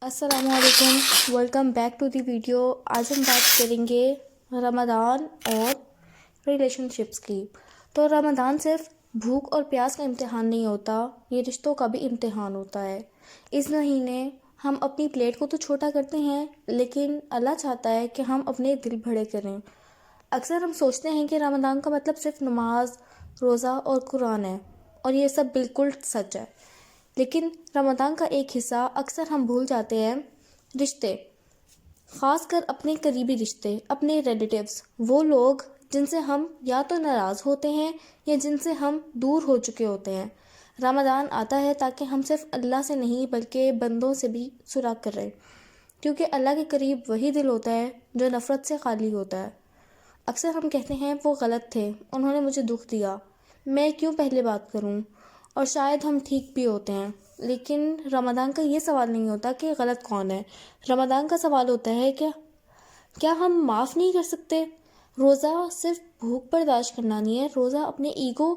السلام علیکم، welcome back to the video. آج ہم بات کریں گے رمضان اور ریلیشن شپس کی۔ تو رمضان صرف بھوک اور پیاس کا امتحان نہیں ہوتا، یہ رشتوں کا بھی امتحان ہوتا ہے۔ اس مہینے ہم اپنی پلیٹ کو تو چھوٹا کرتے ہیں، لیکن اللہ چاہتا ہے کہ ہم اپنے دل بڑے کریں۔ اکثر ہم سوچتے ہیں کہ رمضان کا مطلب صرف نماز، روزہ اور قرآن ہے، اور یہ سب بالکل سچ ہے۔ لیکن رمضان کا ایک حصہ اکثر ہم بھول جاتے ہیں، رشتے، خاص کر اپنے قریبی رشتے، اپنے ریلیٹیوز، وہ لوگ جن سے ہم یا تو ناراض ہوتے ہیں یا جن سے ہم دور ہو چکے ہوتے ہیں۔ رمضان آتا ہے تاکہ ہم صرف اللہ سے نہیں بلکہ بندوں سے بھی سراغ کر رہے، کیونکہ اللہ کے قریب وہی دل ہوتا ہے جو نفرت سے خالی ہوتا ہے۔ اکثر ہم کہتے ہیں وہ غلط تھے، انہوں نے مجھے دکھ دیا، میں کیوں پہلے بات کروں، اور شاید ہم ٹھیک بھی ہوتے ہیں۔ لیکن رمضان کا یہ سوال نہیں ہوتا کہ غلط کون ہے، رمضان کا سوال ہوتا ہے کہ کیا ہم معاف نہیں کر سکتے؟ روزہ صرف بھوک برداشت کرنا نہیں ہے، روزہ اپنے ایگو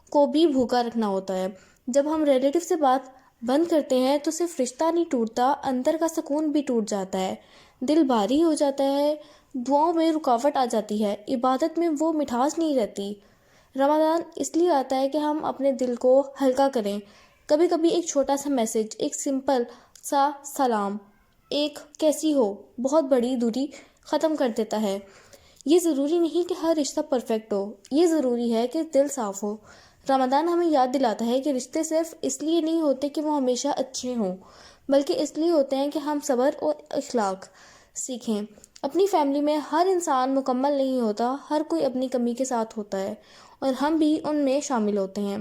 کو بھی بھوکا رکھنا ہوتا ہے۔ جب ہم ریلیٹیو سے بات بند کرتے ہیں تو صرف رشتہ نہیں ٹوٹتا، اندر کا سکون بھی ٹوٹ جاتا ہے، دل بھاری ہو جاتا ہے، دعاؤں میں رکاوٹ آ جاتی ہے، عبادت میں وہ مٹھاس نہیں رہتی۔ رمضان اس لیے آتا ہے کہ ہم اپنے دل کو ہلکا کریں۔ کبھی کبھی ایک چھوٹا سا میسج، ایک سمپل سا سلام، ایک کیسی ہو، بہت بڑی دوری ختم کر دیتا ہے۔ یہ ضروری نہیں کہ ہر رشتہ پرفیکٹ ہو، یہ ضروری ہے کہ دل صاف ہو۔ رمضان ہمیں یاد دلاتا ہے کہ رشتے صرف اس لیے نہیں ہوتے کہ وہ ہمیشہ اچھے ہوں، بلکہ اس لیے ہوتے ہیں کہ ہم صبر اور اخلاق سیکھیں۔ اپنی فیملی میں ہر انسان مکمل نہیں ہوتا، ہر کوئی اپنی کمی کے ساتھ ہوتا ہے، اور ہم بھی ان میں شامل ہوتے ہیں۔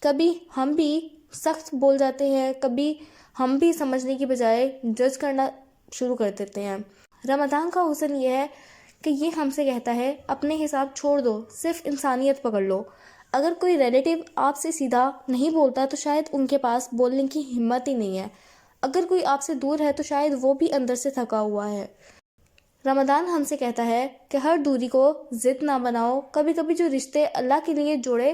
کبھی ہم بھی سخت بول جاتے ہیں، کبھی ہم بھی سمجھنے کی بجائے جج کرنا شروع کر دیتے ہیں۔ رمضان کا حسن یہ ہے کہ یہ ہم سے کہتا ہے اپنے حساب چھوڑ دو، صرف انسانیت پکڑ لو۔ اگر کوئی ریلیٹیو آپ سے سیدھا نہیں بولتا تو شاید ان کے پاس بولنے کی ہمت ہی نہیں ہے۔ اگر کوئی آپ سے دور ہے تو شاید وہ بھی اندر سے تھکا ہوا ہے۔ رمضان ہم سے کہتا ہے کہ ہر دوری کو ضد نہ بناؤ، کبھی کبھی جو رشتے اللہ کے لیے جوڑے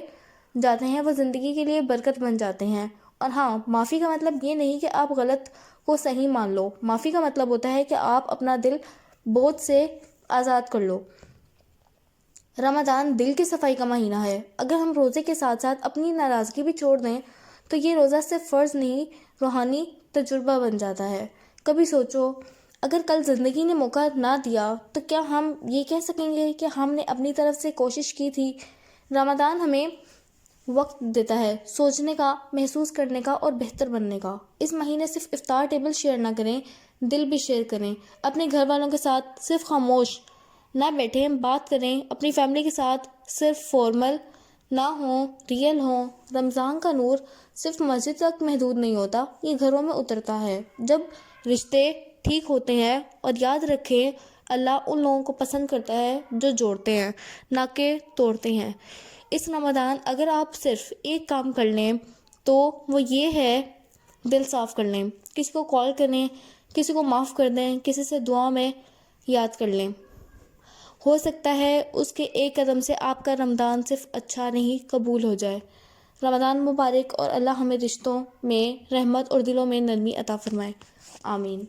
جاتے ہیں وہ زندگی کے لیے برکت بن جاتے ہیں۔ اور ہاں، معافی کا مطلب یہ نہیں کہ آپ غلط کو صحیح مان لو، معافی کا مطلب ہوتا ہے کہ آپ اپنا دل بوجھ سے آزاد کر لو۔ رمضان دل کی صفائی کا مہینہ ہے۔ اگر ہم روزے کے ساتھ ساتھ اپنی ناراضگی بھی چھوڑ دیں تو یہ روزہ صرف فرض نہیں، روحانی تجربہ بن جاتا ہے۔ کبھی سوچو، اگر کل زندگی نے موقع نہ دیا تو کیا ہم یہ کہہ سکیں گے کہ ہم نے اپنی طرف سے کوشش کی تھی؟ رمضان ہمیں وقت دیتا ہے سوچنے کا، محسوس کرنے کا اور بہتر بننے کا۔ اس مہینے صرف افطار ٹیبل شیئر نہ کریں، دل بھی شیئر کریں۔ اپنے گھر والوں کے ساتھ صرف خاموش نہ بیٹھیں، بات کریں۔ اپنی فیملی کے ساتھ صرف فارمل نہ ہوں، ریئل ہوں۔ رمضان کا نور صرف مسجد تک محدود نہیں ہوتا، یہ گھروں میں اترتا ہے۔ جب رشتے ٹھیک ہوتے ہیں، اور یاد رکھیں اللہ ان لوگوں کو پسند کرتا ہے جو جوڑتے ہیں، نہ کہ توڑتے ہیں۔ اس رمضان اگر آپ صرف ایک کام کر لیں تو وہ یہ ہے، دل صاف کر لیں، کسی کو کال کریں، کسی کو معاف کر دیں، کسی سے دعا میں یاد کر لیں۔ ہو سکتا ہے اس کے ایک قدم سے آپ کا رمضان صرف اچھا نہیں، قبول ہو جائے۔ رمضان مبارک، اور اللہ ہمیں رشتوں میں رحمت اور دلوں میں نرمی عطا فرمائے، آمین۔